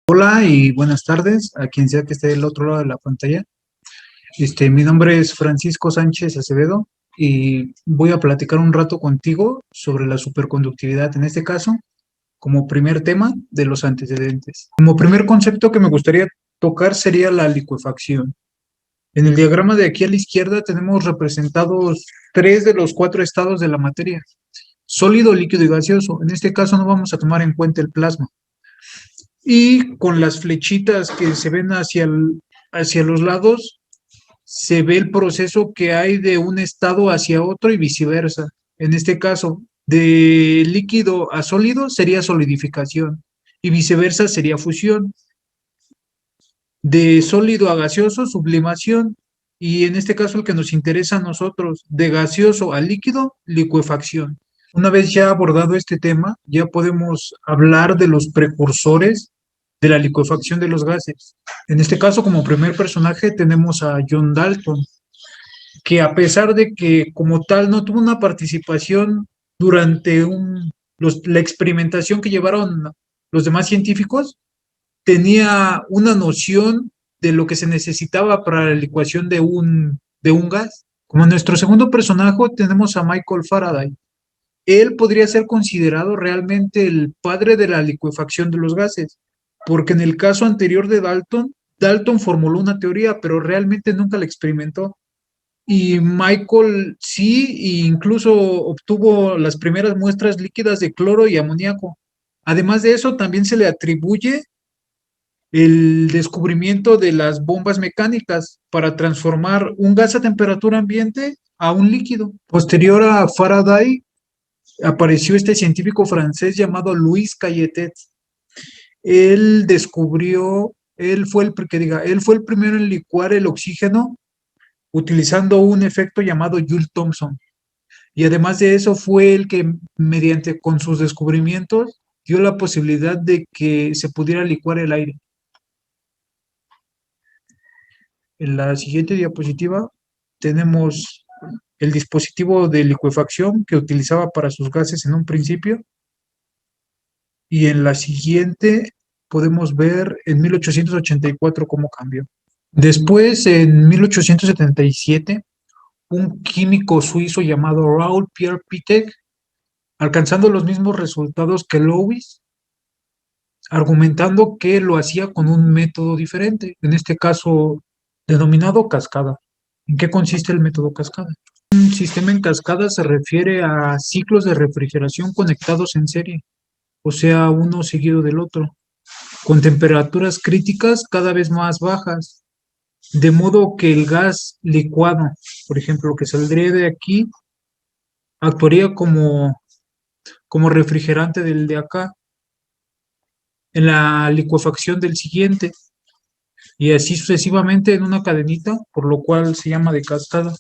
Hola y buenas tardes a quien sea que esté del otro lado de la pantalla. Mi nombre es Francisco Sánchez Acevedo y voy a platicar un rato contigo sobre la superconductividad, en este caso, como primer tema de los antecedentes. Como primer concepto que me gustaría tocar sería la licuefacción. En el diagrama de aquí a la izquierda tenemos representados tres de los cuatro estados de la materia: sólido, líquido y gaseoso. En este caso no vamos a tomar en cuenta el plasma. Y con las flechitas que se ven hacia los lados, se ve el proceso que hay de un estado hacia otro y viceversa. En este caso, de líquido a sólido sería solidificación y viceversa sería fusión. De sólido a gaseoso, sublimación. Y en este caso el que nos interesa a nosotros, de gaseoso a líquido, licuefacción. Una vez ya abordado este tema, ya podemos hablar de los precursores de la licuefacción de los gases. En este caso, como primer personaje, tenemos a John Dalton, que a pesar de que como tal no tuvo una participación durante la experimentación que llevaron los demás científicos, tenía una noción de lo que se necesitaba para la licuación de un gas. Como nuestro segundo personaje tenemos a Michael Faraday. Él podría ser considerado realmente el padre de la licuefacción de los gases, porque en el caso anterior de Dalton, Dalton formuló una teoría, pero realmente nunca la experimentó. Y Michael sí, e incluso obtuvo las primeras muestras líquidas de cloro y amoníaco. Además de eso, también se le atribuye el descubrimiento de las bombas mecánicas para transformar un gas a temperatura ambiente a un líquido. Posterior a Faraday, apareció este científico francés llamado Louis Cailletet. Él descubrió, él fue el primero en licuar el oxígeno utilizando un efecto llamado Joule-Thomson. Y además de eso fue el que, mediante con sus descubrimientos, dio la posibilidad de que se pudiera licuar el aire. En la siguiente diapositiva tenemos el dispositivo de licuefacción que utilizaba para sus gases en un principio. Y en la siguiente podemos ver en 1884 cómo cambió. Después, en 1877, un químico suizo llamado Raoul Pierre Pitek, alcanzando los mismos resultados que Louis, argumentando que lo hacía con un método diferente, en este caso denominado cascada. ¿En qué consiste el método cascada? Un sistema en cascada se refiere a ciclos de refrigeración conectados en serie, o sea, uno seguido del otro, con temperaturas críticas cada vez más bajas, de modo que el gas licuado, por ejemplo, lo que saldría de aquí, actuaría como refrigerante del de acá, en la licuefacción del siguiente, y así sucesivamente en una cadenita, por lo cual se llama de cascada.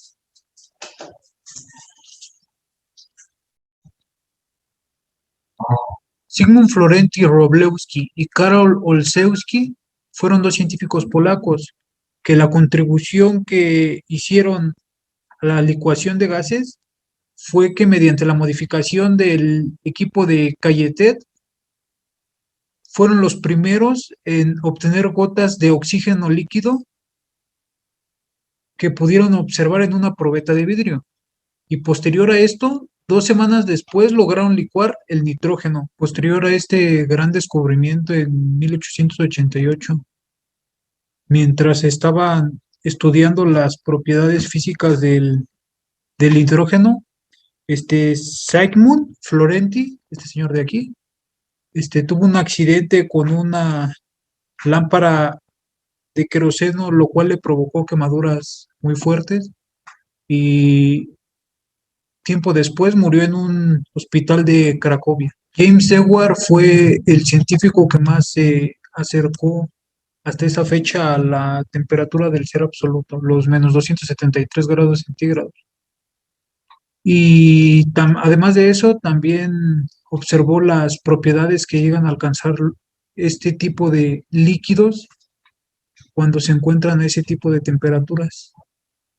Sigmund Florenti Wróblewski y Karol Olszewski fueron dos científicos polacos que la contribución que hicieron a la licuación de gases fue que mediante la modificación del equipo de Cailletet fueron los primeros en obtener gotas de oxígeno líquido que pudieron observar en una probeta de vidrio. Y posterior a esto, 2 semanas después lograron licuar el nitrógeno, posterior a este gran descubrimiento en 1888, mientras estaban estudiando las propiedades físicas del hidrógeno. Sigmund Florenti, este señor de aquí, tuvo un accidente con una lámpara de queroseno, lo cual le provocó quemaduras muy fuertes y tiempo después murió en un hospital de Cracovia. James Dewar fue el científico que más se acercó hasta esa fecha a la temperatura del cero absoluto, los menos 273 grados centígrados. Y además de eso, también observó las propiedades que llegan a alcanzar este tipo de líquidos cuando se encuentran a ese tipo de temperaturas,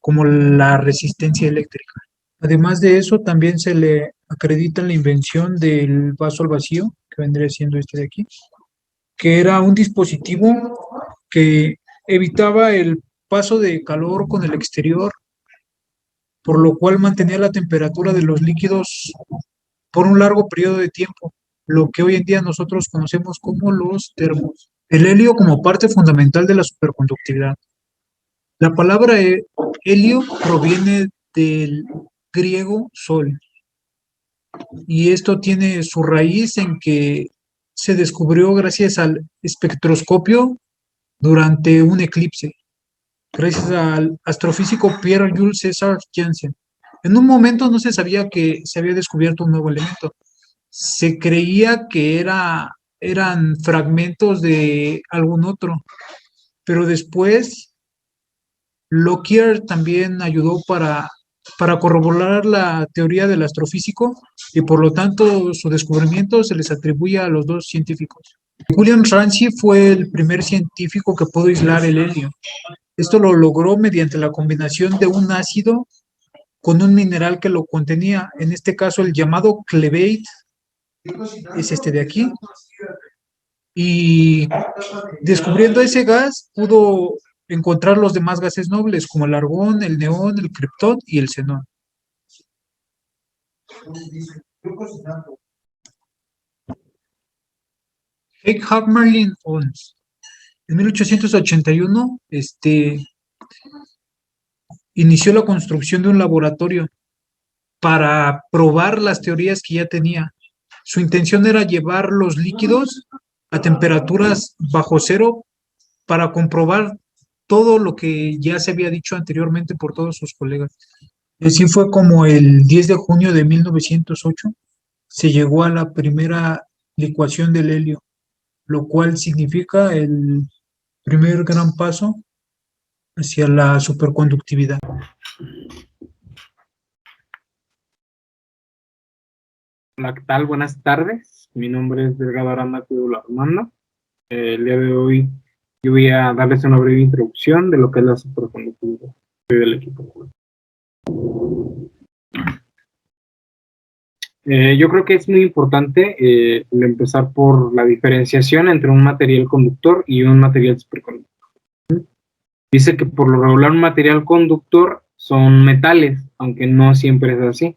como la resistencia eléctrica. Además de eso, también se le acredita la invención del vaso al vacío, que vendría siendo este de aquí. que era un dispositivo que evitaba el paso de calor con el exterior, por lo cual mantenía la temperatura de los líquidos por un largo periodo de tiempo, lo que hoy en día nosotros conocemos como los termos. El helio como parte fundamental de la superconductividad. La palabra helio proviene del griego sol, y esto tiene su raíz en que se descubrió gracias al espectroscopio durante un eclipse, gracias al astrofísico Pierre Jules César Janssen. En un momento no se sabía que se había descubierto un nuevo elemento. Se creía que eran fragmentos de algún otro, pero después Lockyer también ayudó para corroborar la teoría del astrofísico, y por lo tanto su descubrimiento se les atribuye a los dos científicos. William Ramsay fue el primer científico que pudo aislar el helio. Esto lo logró mediante la combinación de un ácido con un mineral que lo contenía, en este caso el llamado clevate, es este de aquí, y descubriendo ese gas pudo encontrar los demás gases nobles como el argón, el neón, el criptón y el xenón. Heinrich Merlin Ons. En 1881, inició la construcción de un laboratorio para probar las teorías que ya tenía. Su intención era llevar los líquidos a temperaturas bajo cero para comprobar todo lo que ya se había dicho anteriormente por todos sus colegas. Y así fue como el 10 de junio de 1908 se llegó a la primera licuación del helio, lo cual significa el primer gran paso hacia la superconductividad. Hola, ¿qué tal? Buenas tardes. Mi nombre es Delgado Aranda Cúdula Armando. El día de hoy yo voy a darles una breve introducción de lo que es la superconductividad. Soy del equipo. Yo creo que es muy importante el empezar por la diferenciación entre un material conductor y un material superconductor. Dice que por lo regular un material conductor son metales, aunque no siempre es así.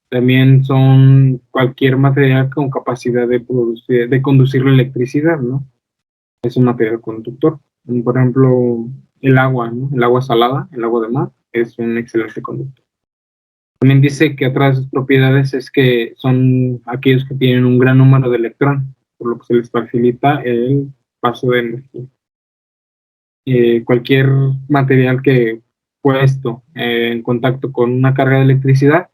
También son cualquier material con capacidad de conducir la electricidad, ¿no? Es un material conductor. Por ejemplo, el agua, ¿no? El agua salada, el agua de mar, es un excelente conductor. También dice que otra de sus propiedades es que son aquellos que tienen un gran número de electrones, por lo que se les facilita el paso de energía. Cualquier material que puesto en contacto con una carga de electricidad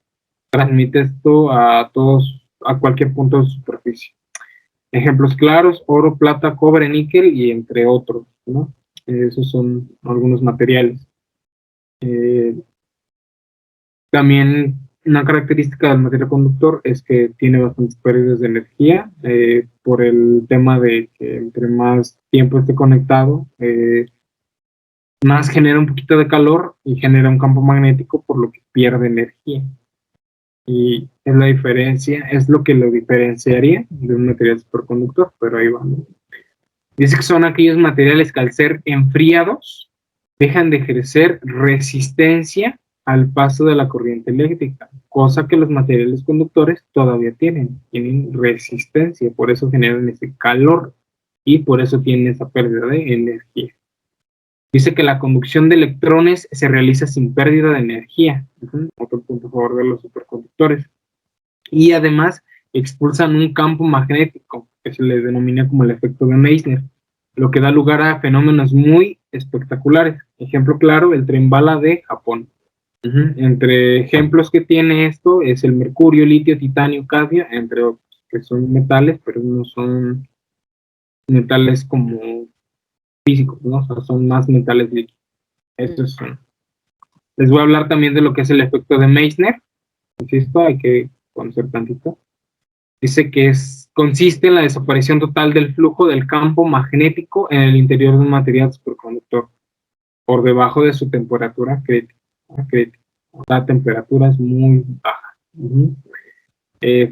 transmite esto a cualquier punto de superficie. Ejemplos claros: oro, plata, cobre, níquel y entre otros, ¿no? Esos son algunos materiales. También una característica del material conductor es que tiene bastantes pérdidas de energía por el tema de que entre más tiempo esté conectado, más genera un poquito de calor y genera un campo magnético, por lo que pierde energía. Y es la diferencia, es lo que lo diferenciaría de un material superconductor, pero ahí va, ¿no? Dice que son aquellos materiales que al ser enfriados dejan de ejercer resistencia al paso de la corriente eléctrica, cosa que los materiales conductores todavía tienen resistencia, por eso generan ese calor y por eso tienen esa pérdida de energía. Dice que la conducción de electrones se realiza sin pérdida de energía. Otro punto a favor de los superconductores. Y además expulsan un campo magnético, que se le denomina como el efecto de Meissner, lo que da lugar a fenómenos muy espectaculares. Ejemplo claro, el tren bala de Japón. Entre ejemplos que tiene esto es el mercurio, litio, titanio, cadmio, entre otros, que son metales, pero no son metales como físicos, ¿no? O sea, son más metales líquidos. Esos son. Les voy a hablar también de lo que es el efecto de Meissner. Insisto, hay que conocer tantito. Dice que consiste en la desaparición total del flujo del campo magnético en el interior de un material superconductor, por debajo de su temperatura crítica. La temperatura es muy baja.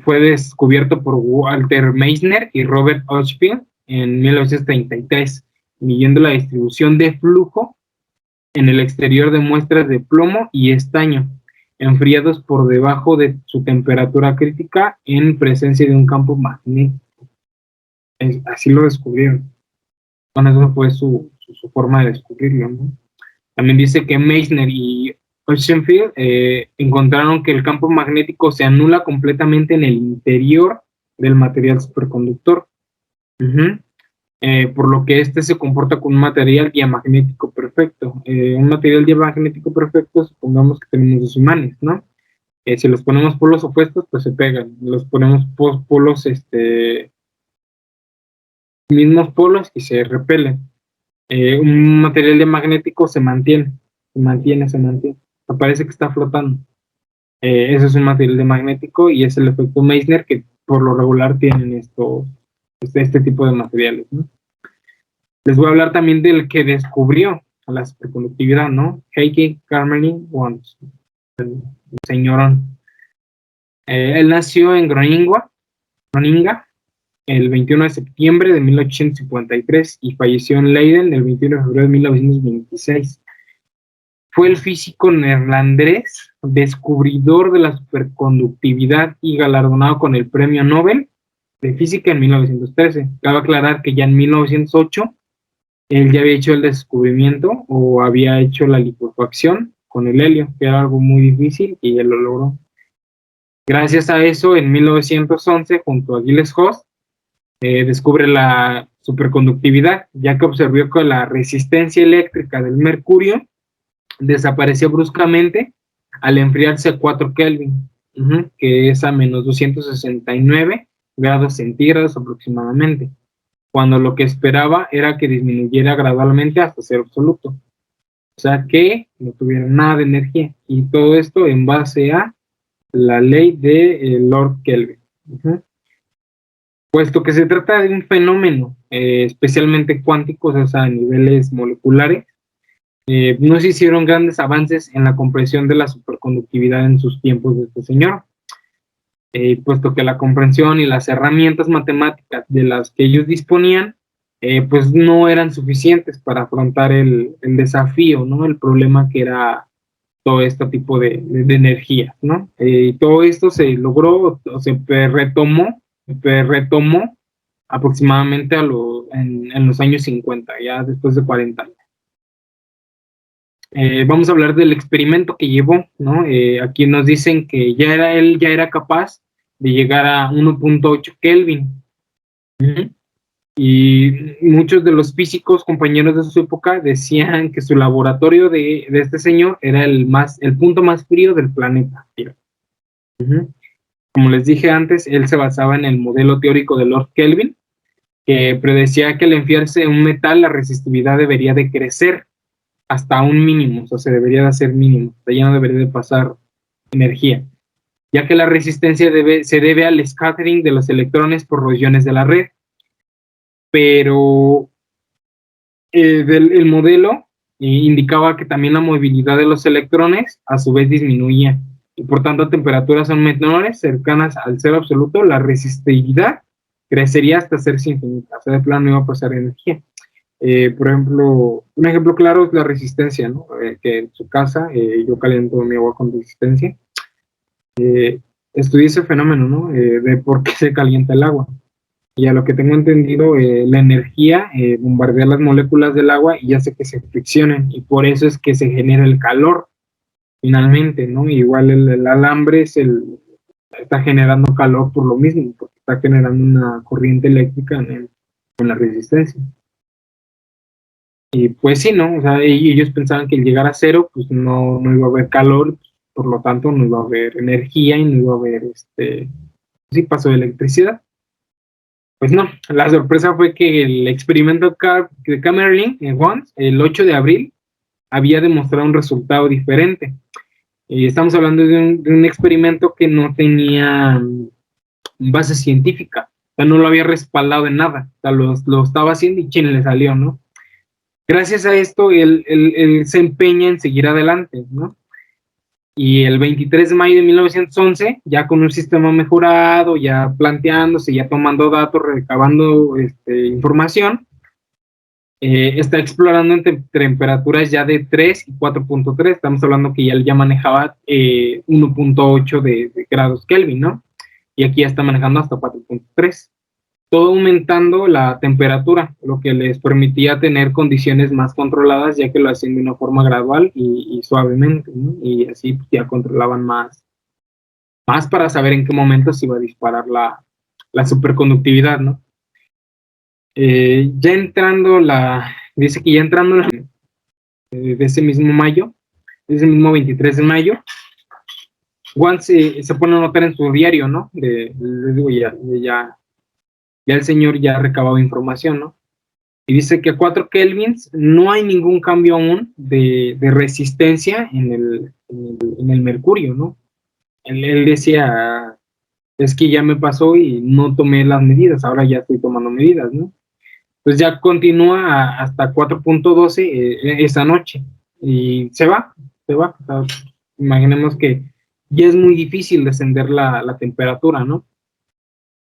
Fue descubierto por Walter Meissner y Robert Hochschild en 1933, midiendo la distribución de flujo en el exterior de muestras de plomo y estaño, enfriados por debajo de su temperatura crítica en presencia de un campo magnético. Así lo descubrieron. Bueno, eso fue su forma de descubrirlo, ¿no? También dice que Meissner y Oeschenfield encontraron que el campo magnético se anula completamente en el interior del material superconductor. Por lo que este se comporta con un material diamagnético perfecto. Un material diamagnético perfecto, supongamos que tenemos dos imanes, ¿no? Si los ponemos polos opuestos, pues se pegan. Los ponemos polos, mismos polos y se repelen. Un material diamagnético se mantiene. Parece que está flotando. Eso es un material diamagnético y es el efecto Meissner, que por lo regular tienen este tipo de materiales, ¿no? Les voy a hablar también del que descubrió la superconductividad, ¿no? Heikki Karmelin Wonds, el señorón. Él nació en Groninga, el 21 de septiembre de 1853 y falleció en Leiden el 21 de febrero de 1926. Fue el físico neerlandés descubridor de la superconductividad y galardonado con el Premio Nobel de Física en 1913. Cabe aclarar que ya en 1908 él ya había hecho el descubrimiento o había hecho la licuefacción con el helio, que era algo muy difícil y él lo logró. Gracias a eso, en 1911, junto a Giles Hoss, descubre la superconductividad, ya que observó que la resistencia eléctrica del mercurio desapareció bruscamente al enfriarse a 4 Kelvin, que es a menos 269 grados centígrados aproximadamente, cuando lo que esperaba era que disminuyera gradualmente hasta cero absoluto. O sea que no tuviera nada de energía. Y todo esto en base a la ley de Lord Kelvin. Puesto que se trata de un fenómeno especialmente cuántico, o sea, a niveles moleculares, no se hicieron grandes avances en la comprensión de la superconductividad en sus tiempos de este señor. Puesto que la comprensión y las herramientas matemáticas de las que ellos disponían, pues no eran suficientes para afrontar el desafío, ¿no? El problema que era todo este tipo de energía, ¿no? Y todo esto se logró, o se retomó aproximadamente en los años 50, ya después de 40 años. Vamos a hablar del experimento que llevó, ¿no? Aquí nos dicen que él ya era capaz de llegar a 1.8 Kelvin. Y muchos de los físicos compañeros de su época decían que su laboratorio de este señor era el punto más frío del planeta. Como les dije antes, él se basaba en el modelo teórico de Lord Kelvin, que predecía que al enfriarse un metal la resistividad debería de crecer hasta un mínimo, o sea, se debería de hacer mínimo, o sea, ya no debería de pasar energía, ya que la resistencia se debe al scattering de los electrones por los iones de la red. Pero el modelo indicaba que también la movilidad de los electrones a su vez disminuía, y por tanto a temperaturas aún menores, cercanas al cero absoluto, la resistividad crecería hasta hacerse infinita, o sea, de plano no iba a pasar energía. Por ejemplo, un ejemplo claro es la resistencia, ¿no? Que en su casa yo caliento mi agua con resistencia. Estudié ese fenómeno, ¿no? De por qué se calienta el agua. Y a lo que tengo entendido, la energía bombardea las moléculas del agua y hace que se friccionen, y por eso es que se genera el calor finalmente, ¿no? Igual el alambre está generando calor por lo mismo, porque está generando una corriente eléctrica en la resistencia. Y pues sí, ¿no? O sea, ellos pensaban que al llegar a cero, pues no iba a haber calor, por lo tanto no iba a haber energía y no iba a haber paso de electricidad. Pues no, la sorpresa fue que el experimento de Karmelin en Wonds, el 8 de abril, había demostrado un resultado diferente. Y estamos hablando de un experimento que no tenía base científica, o sea, no lo había respaldado en nada, o sea, lo estaba haciendo y chin, le salió, ¿no? Gracias a esto, él se empeña en seguir adelante, ¿no? y el 23 de mayo de 1911, ya con un sistema mejorado, ya planteándose, ya tomando datos, recabando información, está explorando en temperaturas ya de 3 y 4.3, estamos hablando que ya manejaba 1.8 de grados Kelvin, ¿no? Y aquí ya está manejando hasta 4.3, todo aumentando la temperatura, lo que les permitía tener condiciones más controladas, ya que lo hacían de una forma gradual y suavemente, ¿no? Y así pues, ya controlaban más para saber en qué momento se iba a disparar la superconductividad, ¿no? Ya entrando dice que ya entrando de ese mismo mayo, de ese mismo 23 de mayo, Juan se pone a notar en su diario, ¿no? Les digo, ya el señor ya ha recabado información, ¿no? Y dice que a 4 kelvins no hay ningún cambio aún de resistencia en el mercurio, ¿no? Él decía, es que ya me pasó y no tomé las medidas, ahora ya estoy tomando medidas, ¿no? Pues ya continúa hasta 4.12 esa noche y se va. O sea, imaginemos que ya es muy difícil descender la temperatura, ¿no?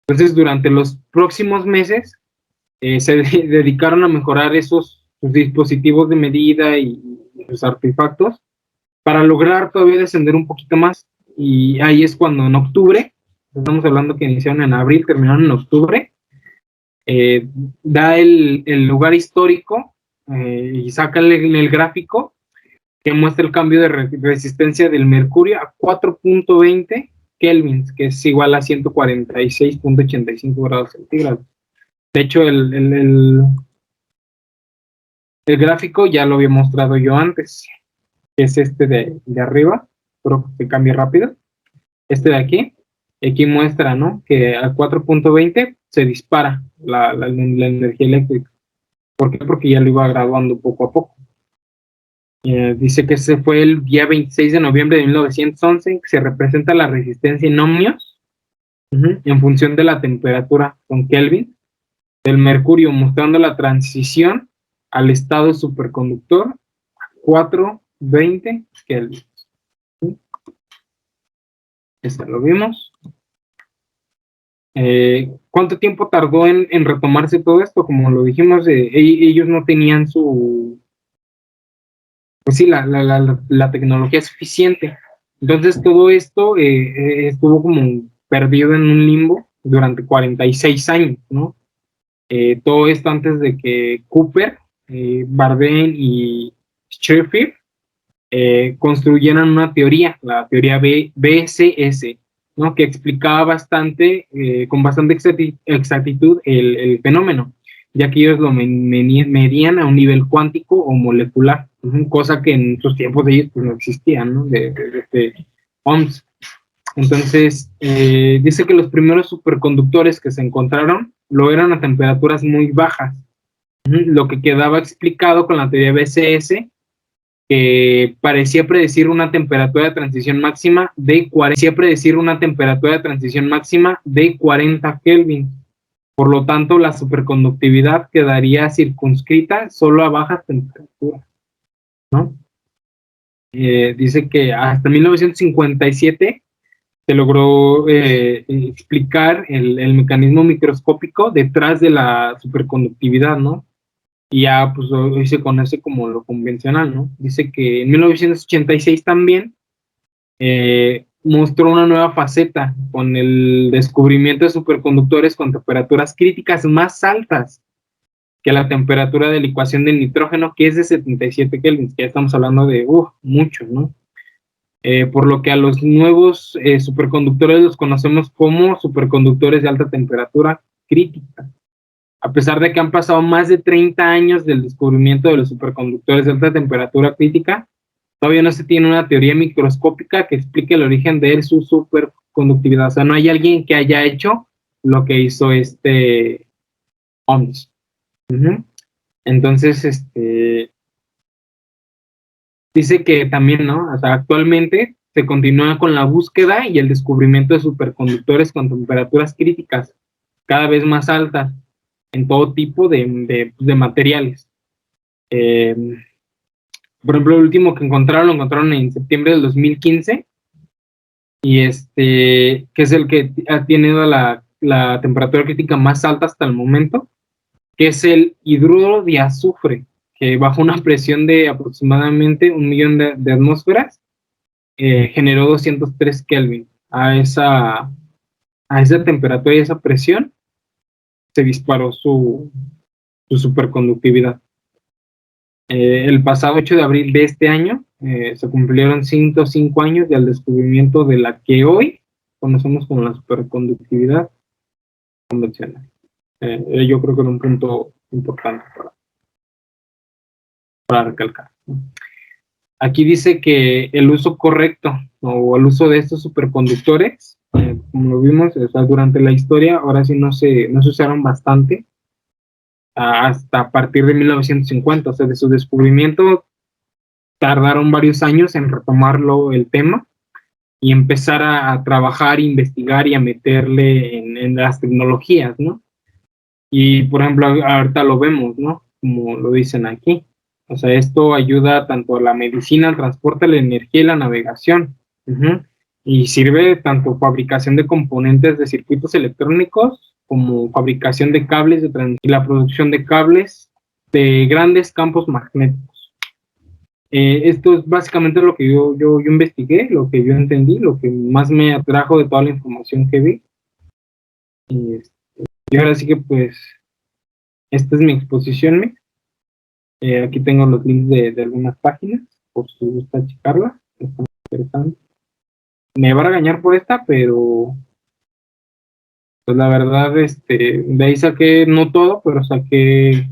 Entonces, durante los próximos meses, se dedicaron a mejorar sus dispositivos de medida y sus artefactos para lograr todavía descender un poquito más. Y ahí es cuando en octubre, estamos hablando que iniciaron en abril, terminaron en octubre, da el lugar histórico y saca el gráfico que muestra el cambio de resistencia del mercurio a 4.20 kelvins, que es igual a 146.85 grados centígrados. De hecho, el gráfico ya lo había mostrado yo antes, que es de arriba, pero que cambie rápido. De aquí muestra, ¿no? Que a 4.20 se dispara la energía eléctrica. ¿Por qué? Porque ya lo iba graduando poco a poco. Dice que ese fue el día 26 de noviembre de 1911, que se representa la resistencia en ohmios, en función de la temperatura con Kelvin del mercurio, mostrando la transición al estado superconductor a 420 Kelvin. Este lo vimos. ¿Cuánto tiempo tardó en retomarse todo esto? Como lo dijimos, ellos no tenían pues sí, la tecnología suficiente. Entonces todo esto estuvo como perdido en un limbo durante 46 años, ¿no? Todo esto antes de que Cooper, Bardeen y Sheffield construyeran una teoría, la teoría BCS, ¿no? Que explicaba con bastante exactitud el fenómeno, ya que ellos lo medían a un nivel cuántico o molecular, cosa que en sus tiempos de ellos pues, no existía, ¿no? De OMS. Entonces, dice que los primeros superconductores que se encontraron lo eran a temperaturas muy bajas, lo que quedaba explicado con la teoría BCS, que parecía predecir una temperatura de transición máxima de 40 Kelvin. Por lo tanto, la superconductividad quedaría circunscrita solo a bajas temperaturas, ¿no? Dice que hasta 1957 se logró explicar el mecanismo microscópico detrás de la superconductividad, ¿no? Y ya pues hoy se conoce como lo convencional, ¿no? Dice que en 1986 también mostró una nueva faceta con el descubrimiento de superconductores con temperaturas críticas más altas que la temperatura de licuación del nitrógeno, que es de 77 Kelvin, que ya estamos hablando de mucho, ¿no? Por lo que a los nuevos superconductores los conocemos como superconductores de alta temperatura crítica. A pesar de que han pasado más de 30 años del descubrimiento de los superconductores de alta temperatura crítica, todavía no se tiene una teoría microscópica que explique el origen de su superconductividad. O sea, no hay alguien que haya hecho lo que hizo OMS. Entonces, dice que también, ¿no? O sea, actualmente se continúa con la búsqueda y el descubrimiento de superconductores con temperaturas críticas cada vez más altas en todo tipo de materiales. Por ejemplo, el último que encontraron, lo encontraron en septiembre del 2015, y que es el que ha tenido la temperatura crítica más alta hasta el momento, que es el hidruro de azufre, que bajo una presión de aproximadamente 1 millón de atmósferas, generó 203 Kelvin. A esa temperatura y esa presión se disparó su superconductividad. El pasado 8 de abril de este año se cumplieron 105 años del descubrimiento de la que hoy conocemos como la superconductividad convencional. Yo creo que era un punto importante para recalcar. Aquí dice que el uso correcto o el uso de estos superconductores, como lo vimos, o sea, durante la historia, ahora sí no se usaron bastante, hasta a partir de 1950, o sea, de su descubrimiento tardaron varios años en retomarlo el tema y empezar a trabajar, investigar y a meterle en las tecnologías, ¿no? Y, por ejemplo, ahorita lo vemos, ¿no? Como lo dicen aquí. O sea, esto ayuda tanto a la medicina, al transporte, a la energía y la navegación. Y sirve tanto fabricación de componentes de circuitos electrónicos como fabricación de cables y la producción de cables de grandes campos magnéticos. Esto es básicamente lo que yo investigué, lo que yo entendí, lo que más me atrajo de toda la información que vi. Y ahora sí que pues esta es mi exposición. Aquí tengo los links de algunas páginas, por si gusta checarlas, están interesantes. Me va a regañar por esta, pero pues la verdad, de ahí saqué, no todo, pero saqué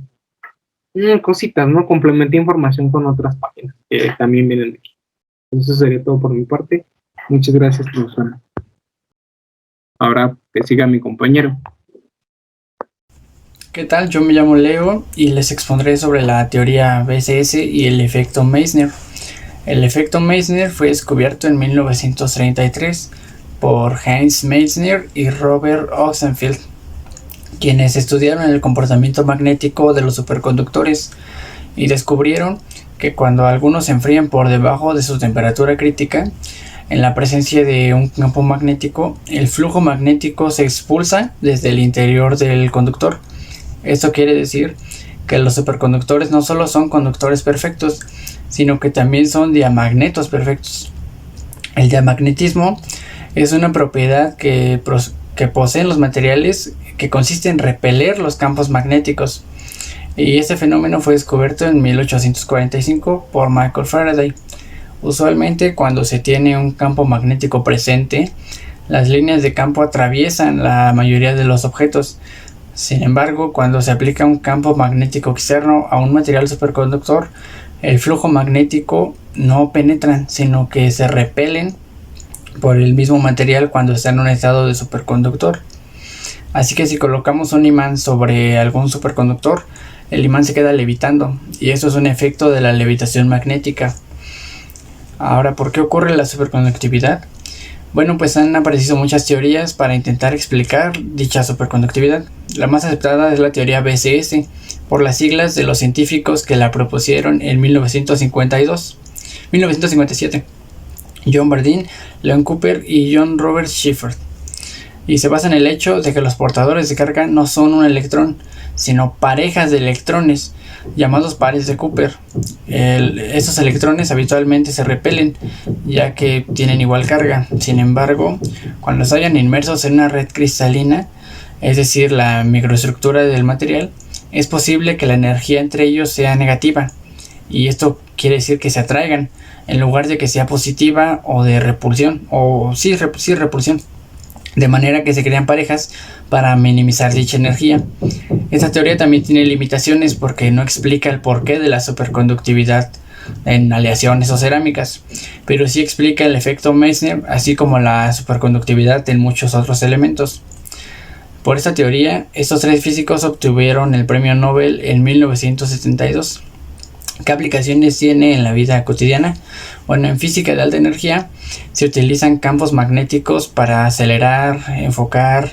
cositas, ¿no? Complementé información con otras páginas que también vienen de aquí. Eso sería todo por mi parte. Muchas gracias, Rosana. Ahora que siga mi compañero. ¿Qué tal? Yo me llamo Leo y les expondré sobre la teoría BCS y el efecto Meissner. El efecto Meissner fue descubierto en 1933 por Heinz Meissner y Robert Oxenfeld, quienes estudiaron el comportamiento magnético de los superconductores y descubrieron que cuando algunos se enfrían por debajo de su temperatura crítica, en la presencia de un campo magnético, el flujo magnético se expulsa desde el interior del conductor. Esto quiere decir que los superconductores no solo son conductores perfectos, sino que también son diamagnetos perfectos. El diamagnetismo es una propiedad que poseen los materiales que consiste en repeler los campos magnéticos. Y este fenómeno fue descubierto en 1845 por Michael Faraday. Usualmente, cuando se tiene un campo magnético presente, las líneas de campo atraviesan la mayoría de los objetos. Sin embargo, cuando se aplica un campo magnético externo a un material superconductor, el flujo magnético no penetra, sino que se repelen por el mismo material cuando está en un estado de superconductor. Así que si colocamos un imán sobre algún superconductor, el imán se queda levitando, y eso es un efecto de la levitación magnética. Ahora, ¿por qué ocurre la superconductividad? Bueno, pues han aparecido muchas teorías para intentar explicar dicha superconductividad. La más aceptada es la teoría BCS, por las siglas de los científicos que la propusieron en 1957. John Bardeen, Leon Cooper y John Robert Shepherd. Y se basa en el hecho de que los portadores de carga no son un electrón, sino parejas de electrones, llamados pares de Cooper. Estos electrones habitualmente se repelen, ya que tienen igual carga. Sin embargo, cuando se hallan inmersos en una red cristalina, es decir, la microestructura del material, es posible que la energía entre ellos sea negativa, y esto quiere decir que se atraigan, en lugar de que sea positiva o de repulsión, repulsión, de manera que se crean parejas para minimizar dicha energía. Esta teoría también tiene limitaciones porque no explica el porqué de la superconductividad en aleaciones o cerámicas, pero sí explica el efecto Meissner, así como la superconductividad en muchos otros elementos. Por esta teoría, estos tres físicos obtuvieron el premio Nobel en 1972. ¿Qué aplicaciones tiene en la vida cotidiana? Bueno, en física de alta energía se utilizan campos magnéticos para acelerar, enfocar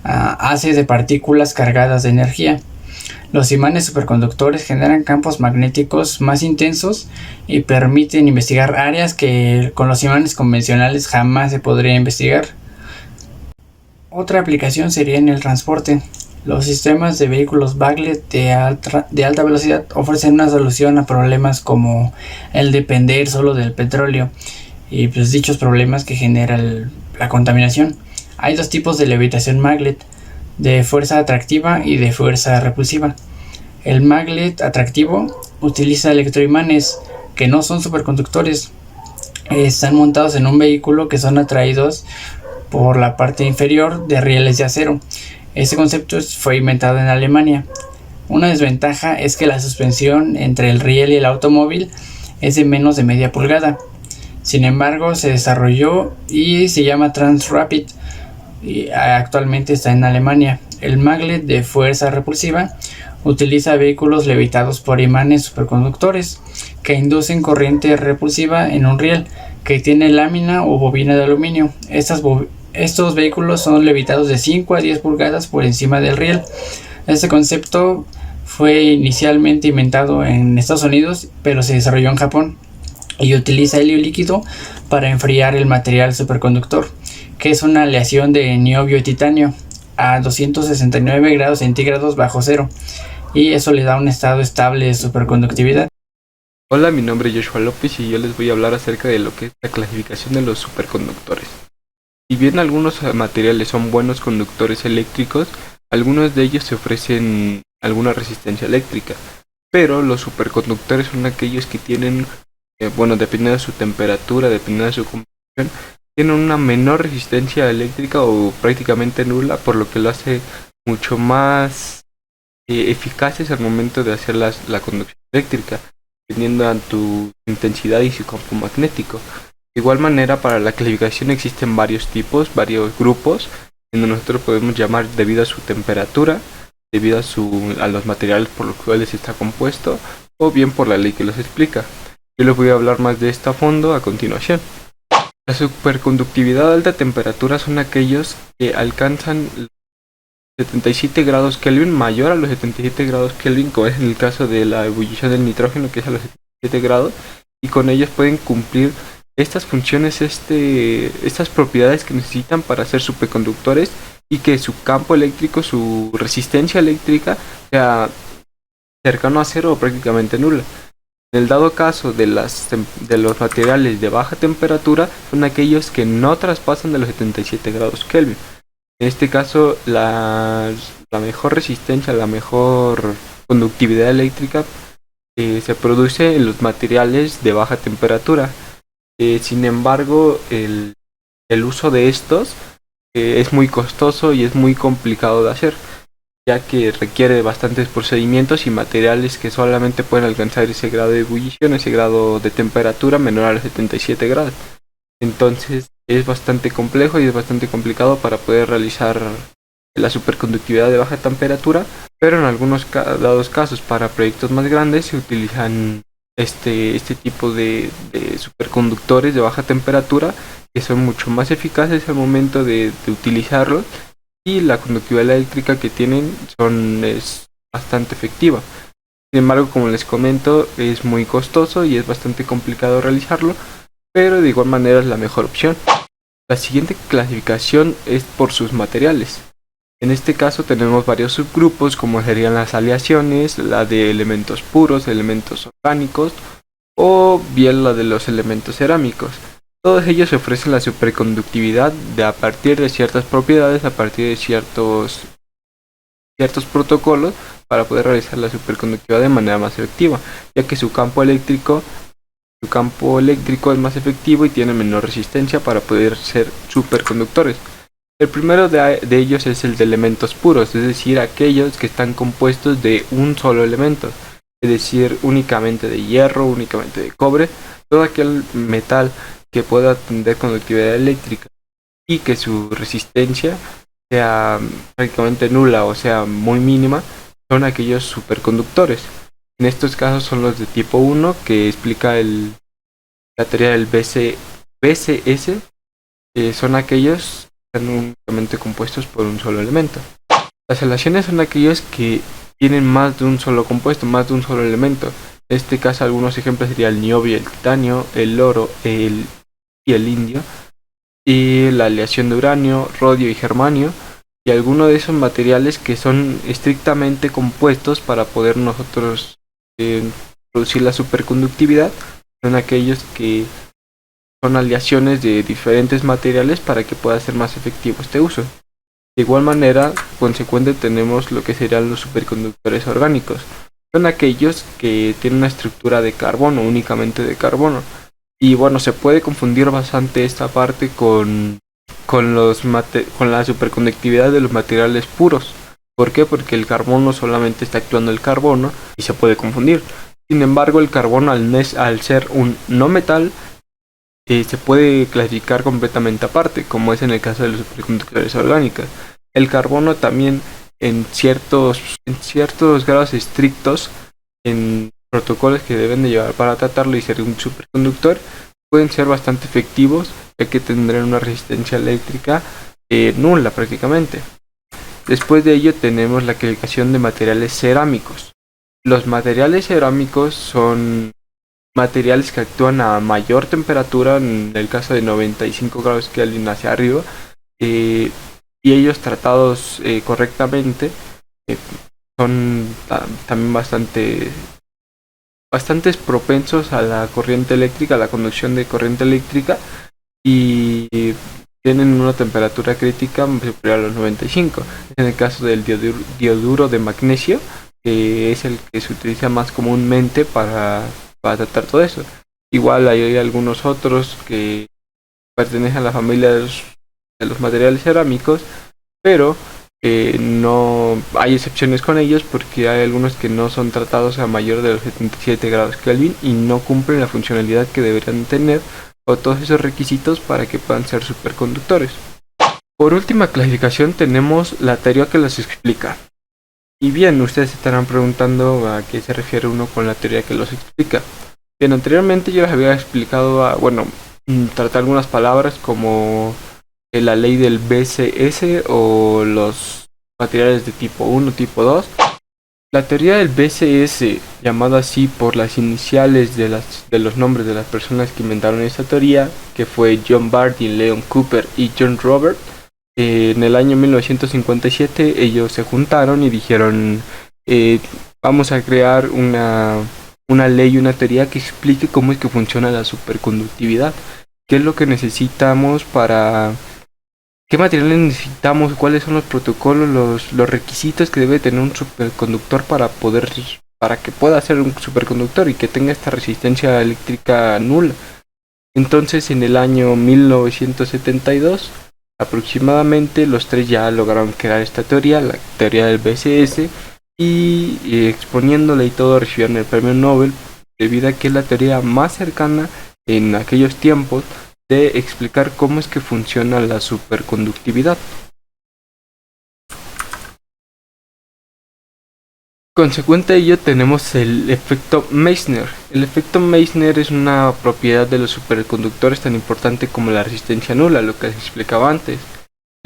haces de partículas cargadas de energía. Los imanes superconductores generan campos magnéticos más intensos y permiten investigar áreas que con los imanes convencionales jamás se podría investigar. Otra aplicación sería en el transporte. Los sistemas de vehículos Baglet de alta velocidad ofrecen una solución a problemas como el depender solo del petróleo y pues dichos problemas que genera la contaminación. Hay dos tipos de levitación maglet, de fuerza atractiva y de fuerza repulsiva. El maglet atractivo utiliza electroimanes que no son superconductores. Están montados en un vehículo que son atraídos por la parte inferior de rieles de acero. Este concepto fue inventado en Alemania. Una desventaja es que la suspensión entre el riel y el automóvil es de menos de media pulgada. Sin embargo, se desarrolló y se llama Transrapid y actualmente está en Alemania. El maglet de fuerza repulsiva utiliza vehículos levitados por imanes superconductores que inducen corriente repulsiva en un riel que tiene lámina o bobina de aluminio. Estos vehículos son levitados de 5 a 10 pulgadas por encima del riel. Este concepto fue inicialmente inventado en Estados Unidos, pero se desarrolló en Japón y utiliza helio líquido para enfriar el material superconductor, que es una aleación de niobio y titanio a 269 grados centígrados bajo cero, y eso le da un estado estable de superconductividad. Hola, mi nombre es Joshua López y yo les voy a hablar acerca de lo que es la clasificación de los superconductores. Si bien algunos materiales son buenos conductores eléctricos, algunos de ellos se ofrecen alguna resistencia eléctrica, pero los superconductores son aquellos que tienen, dependiendo de su temperatura, dependiendo de su composición, tienen una menor resistencia eléctrica o prácticamente nula, por lo que lo hace mucho más eficaces al momento de hacer la conducción eléctrica, dependiendo de tu intensidad y su campo magnético. De igual manera, para la clasificación existen varios tipos, varios grupos, en donde nosotros podemos llamar debido a su temperatura, debido a los materiales por los cuales está compuesto, o bien por la ley que los explica. Yo les voy a hablar más de esto a fondo a continuación. La superconductividad a alta temperatura son aquellos que alcanzan 77 grados Kelvin, mayor a los 77 grados Kelvin, como es en el caso de la ebullición del nitrógeno, que es a los 77 grados, y con ellos pueden cumplir estas funciones, estas propiedades que necesitan para ser superconductores y que su campo eléctrico, su resistencia eléctrica sea cercano a cero o prácticamente nula. En el dado caso de los materiales de baja temperatura, son aquellos que no traspasan de los 77 grados Kelvin. En este caso, la mejor resistencia, la mejor conductividad eléctrica se produce en los materiales de baja temperatura. Sin embargo, el uso de estos es muy costoso y es muy complicado de hacer, ya que requiere bastantes procedimientos y materiales que solamente pueden alcanzar ese grado de ebullición, ese grado de temperatura menor a los 77 grados. Entonces es bastante complejo y es bastante complicado para poder realizar la superconductividad de baja temperatura, pero en algunos dados casos para proyectos más grandes se utilizan este tipo de superconductores de baja temperatura, que son mucho más eficaces al momento de utilizarlos, y la conductividad eléctrica que tienen es bastante efectiva. Sin embargo, como les comento, es muy costoso y es bastante complicado realizarlo, pero de igual manera es la mejor opción. La siguiente clasificación es por sus materiales. En este caso tenemos varios subgrupos, como serían las aleaciones, la de elementos puros, elementos orgánicos, o bien la de los elementos cerámicos. Todos ellos ofrecen la superconductividad a partir de ciertas propiedades, a partir de ciertos protocolos, para poder realizar la superconductividad de manera más efectiva, ya que su campo eléctrico es más efectivo y tiene menor resistencia para poder ser superconductores. El primero de ellos es el de elementos puros, es decir, aquellos que están compuestos de un solo elemento, es decir, únicamente de hierro, únicamente de cobre, todo aquel metal que pueda tener conductividad eléctrica y que su resistencia sea prácticamente nula o sea muy mínima, son aquellos superconductores. En estos casos son los de tipo 1, que explica la teoría del BCS, son aquellos que están únicamente compuestos por un solo elemento. Las aleaciones son aquellos que tienen más de un solo compuesto, más de un solo elemento. En este caso algunos ejemplos serían el niobio, el titanio, el oro y el indio, y la aleación de uranio, rodio y germanio, y algunos de esos materiales que son estrictamente compuestos para poder nosotros producir la superconductividad, son aquellos que son aleaciones de diferentes materiales para que pueda ser más efectivo este uso. De igual manera, consecuente tenemos lo que serían los superconductores orgánicos. Son aquellos que tienen una estructura de carbono, únicamente de carbono. Y bueno, se puede confundir bastante esta parte con la superconductividad de los materiales puros. ¿Por qué? Porque el carbono solamente está actuando el carbono y se puede confundir. Sin embargo, el carbono al ser un no metal, se puede clasificar completamente aparte, como es en el caso de los superconductores orgánicos. El carbono también en ciertos grados estrictos, en protocolos que deben de llevar para tratarlo y ser un superconductor, pueden ser bastante efectivos, ya que tendrán una resistencia eléctrica nula prácticamente. Después de ello tenemos la clasificación de materiales cerámicos. Los materiales cerámicos son materiales que actúan a mayor temperatura, en el caso de 95 grados Kelvin hacia arriba, y ellos tratados correctamente son también bastantes propensos a la corriente eléctrica, a la conducción de corriente eléctrica, y tienen una temperatura crítica superior a los 95. En el caso del dioduro de magnesio, que es el que se utiliza más comúnmente para tratar todo eso. Igual hay algunos otros que pertenecen a la familia de los materiales cerámicos, pero no hay excepciones con ellos, porque hay algunos que no son tratados a mayor de los 77 grados Kelvin y no cumplen la funcionalidad que deberían tener o todos esos requisitos para que puedan ser superconductores. Por última clasificación tenemos la teoría que los explica. Y bien, ustedes estarán preguntando a qué se refiere uno con la teoría que los explica. Bien, anteriormente yo les había explicado, tratar algunas palabras como la ley del BCS o los materiales de tipo 1, tipo 2. La teoría del BCS, llamada así por las iniciales de los nombres de las personas que inventaron esta teoría, que fue John Barty, Leon Cooper y John Robert, en el año 1957 ellos se juntaron y dijeron, vamos a crear una ley, una teoría que explique cómo es que funciona la superconductividad, qué es lo que necesitamos qué materiales necesitamos, cuáles son los protocolos, los requisitos que debe tener un superconductor para que pueda ser un superconductor y que tenga esta resistencia eléctrica nula. Entonces, en el año 1972 aproximadamente, los tres ya lograron crear esta teoría, la teoría del BCS, y exponiéndola y todo recibieron el premio Nobel, debido a que es la teoría más cercana en aquellos tiempos de explicar cómo es que funciona la superconductividad. Consecuente a ello tenemos el efecto Meissner. El efecto Meissner es una propiedad de los superconductores tan importante como la resistencia nula, lo que les explicaba antes.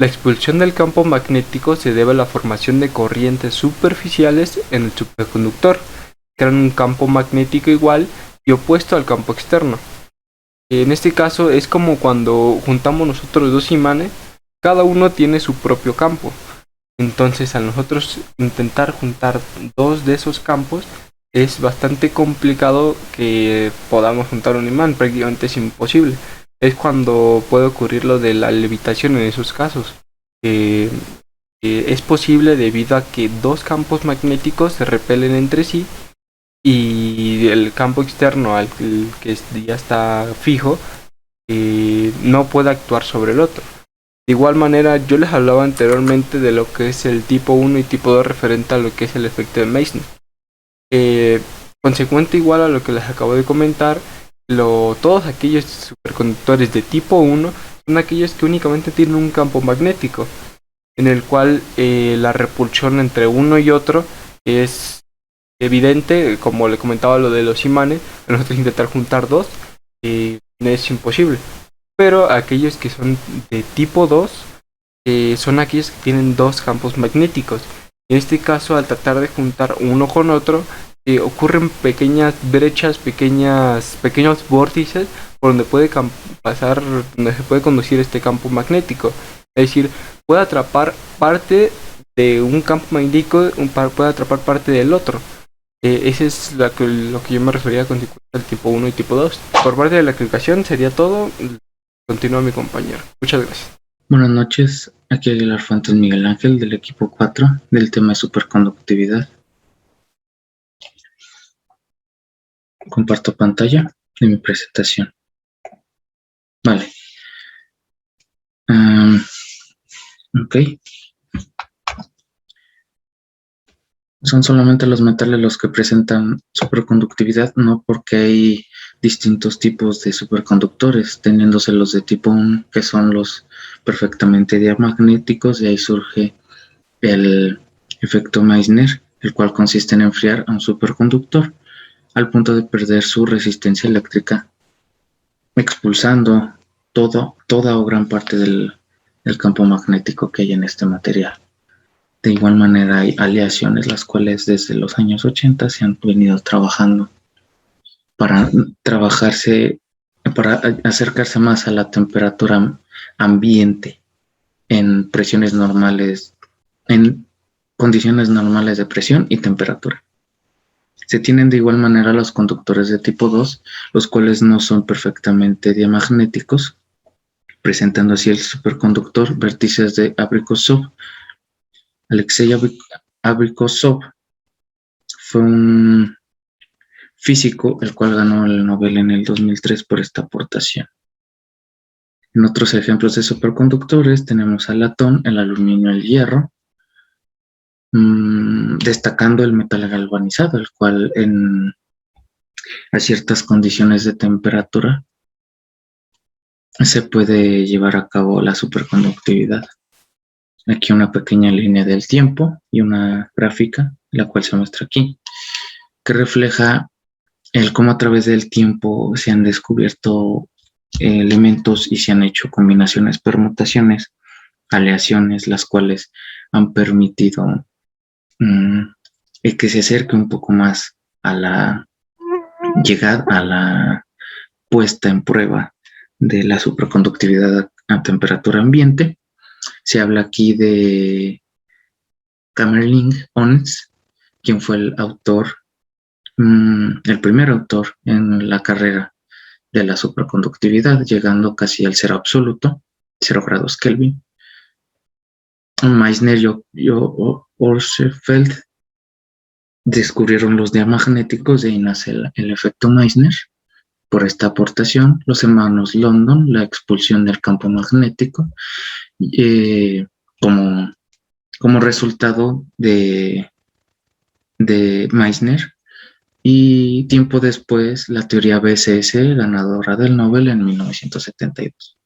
La expulsión del campo magnético se debe a la formación de corrientes superficiales en el superconductor, que crean un campo magnético igual y opuesto al campo externo. En este caso es como cuando juntamos nosotros dos imanes, cada uno tiene su propio campo. Entonces, al nosotros intentar juntar dos de esos campos, es bastante complicado que podamos juntar un imán, prácticamente es imposible. Es cuando puede ocurrir lo de la levitación en esos casos. Es posible debido a que dos campos magnéticos se repelen entre sí y el campo externo al que ya está fijo no puede actuar sobre el otro. De igual manera, yo les hablaba anteriormente de lo que es el tipo 1 y tipo 2 referente a lo que es el efecto de Meissner. Consecuente igual a lo que les acabo de comentar, todos aquellos superconductores de tipo 1 son aquellos que únicamente tienen un campo magnético, en el cual la repulsión entre uno y otro es evidente, como le comentaba lo de los imanes. Nosotros intentar juntar dos es imposible, pero aquellos que son de tipo 2 son aquellos que tienen dos campos magnéticos, En este caso, al tratar de juntar uno con otro, ocurren pequeñas brechas, pequeños vórtices por donde puede pasar, donde se puede conducir este campo magnético. Es decir, puede atrapar parte de un campo magnético, puede atrapar parte del otro. Ese es lo que yo me refería con el tipo 1 y tipo 2. Por parte de la explicación sería todo. Continúa mi compañero. Muchas gracias. Buenas noches, aquí Aguilar Fuentes Miguel Ángel del equipo 4 del tema de superconductividad. Comparto pantalla de mi presentación. Vale. Ok. Son solamente los metales los que presentan superconductividad, no porque hay distintos tipos de superconductores, teniéndose los de tipo 1, que son los perfectamente diamagnéticos, y ahí surge el efecto Meissner, el cual consiste en enfriar a un superconductor al punto de perder su resistencia eléctrica, expulsando toda o gran parte del campo magnético que hay en este material. De igual manera hay aleaciones, las cuales desde los años 80 se han venido trabajando para acercarse más a la temperatura ambiente en presiones normales, en condiciones normales de presión y temperatura. Se tienen de igual manera los conductores de tipo 2, los cuales no son perfectamente diamagnéticos, presentando así el superconductor vértices de Abrikosov. Alexei Abrikosov fue un físico el cual ganó el Nobel en el 2003 por esta aportación. En otros ejemplos de superconductores tenemos al latón, el aluminio, el hierro, destacando el metal galvanizado, el cual a ciertas condiciones de temperatura se puede llevar a cabo la superconductividad. Aquí una pequeña línea del tiempo y una gráfica, la cual se muestra aquí, que refleja cómo a través del tiempo se han descubierto elementos y se han hecho combinaciones, permutaciones, aleaciones, las cuales han permitido que se acerque un poco más a la llegada, a la puesta en prueba de la superconductividad a temperatura ambiente. Se habla aquí de Kamerlingh Onnes, quien fue el primer autor en la carrera de la superconductividad, llegando casi al cero absoluto, 0 grados Kelvin. Meissner y Oersfeld descubrieron los diamagnéticos, de ahí nace el efecto Meissner. Por esta aportación, los hermanos London, la expulsión del campo magnético, como resultado de Meissner, y tiempo después la teoría BSS, ganadora del Nobel en 1972.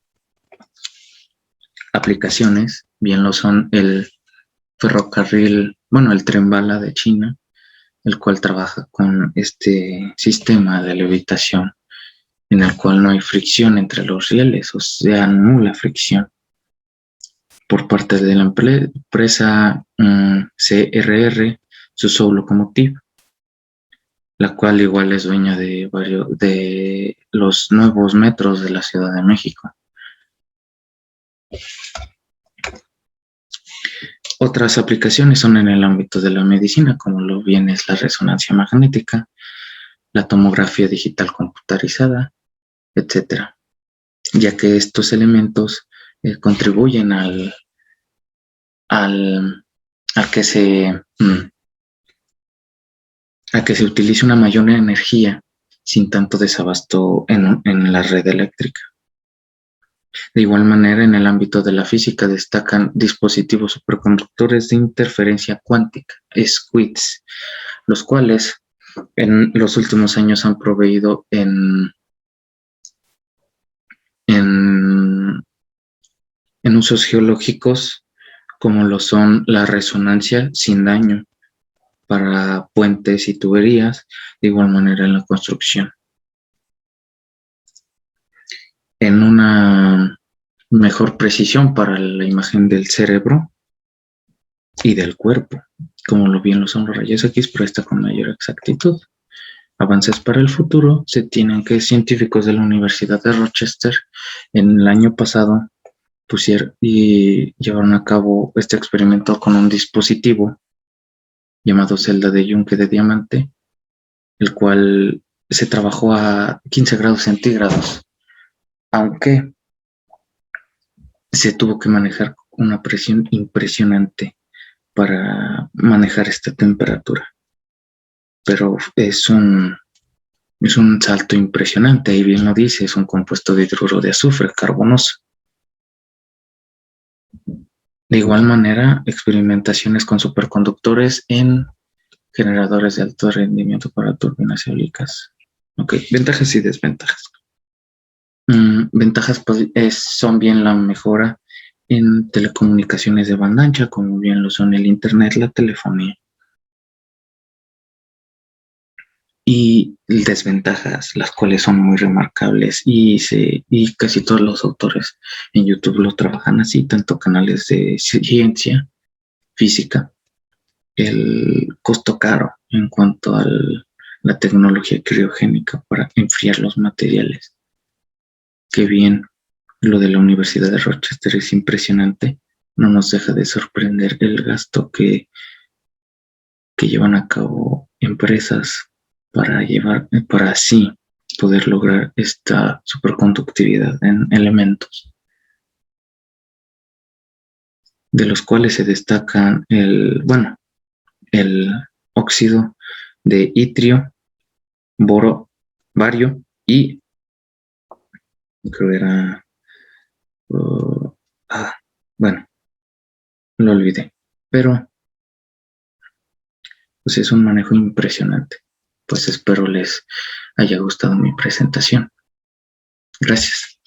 Aplicaciones, bien lo son el ferrocarril, el tren bala de China, el cual trabaja con este sistema de levitación en el cual no hay fricción entre los rieles, o sea, nula fricción. Por parte de la empresa CRR, Suzhou Locomotive, la cual igual es dueña de los nuevos metros de la Ciudad de México. Otras aplicaciones son en el ámbito de la medicina, como lo bien es la resonancia magnética, la tomografía digital computarizada, etc., ya que estos elementos contribuyen a que se utilice una mayor energía sin tanto desabasto en la red eléctrica. De igual manera, en el ámbito de la física destacan dispositivos superconductores de interferencia cuántica, SQUIDs, los cuales en los últimos años han proveído en usos geológicos, como lo son la resonancia sin daño para puentes y tuberías, de igual manera en la construcción. En una mejor precisión para la imagen del cerebro y del cuerpo, como bien lo son los rayos X, pero está con mayor exactitud. Avances para el futuro se tienen que científicos de la Universidad de Rochester en el año pasado pusieron y llevaron a cabo este experimento con un dispositivo llamado celda de yunque de diamante, el cual se trabajó a 15 grados centígrados, aunque se tuvo que manejar una presión impresionante para manejar esta temperatura. Pero es un salto impresionante, y bien lo dice, es un compuesto de hidruro de azufre carbonoso. De igual manera, experimentaciones con superconductores en generadores de alto rendimiento para turbinas eólicas. Ok, ventajas y desventajas. Ventajas son bien la mejora en telecomunicaciones de banda ancha, como bien lo son el internet, la telefonía. Y desventajas, las cuales son muy remarcables y casi todos los autores en YouTube lo trabajan así, tanto canales de ciencia, física, el costo caro en cuanto a la tecnología criogénica para enfriar los materiales. Qué bien, lo de la Universidad de Rochester es impresionante, no nos deja de sorprender el gasto que llevan a cabo empresas para así poder lograr esta superconductividad en elementos, de los cuales se destacan el óxido de itrio, boro, bario y creo era lo olvidé, pero pues es un manejo impresionante. Pues espero les haya gustado mi presentación. Gracias.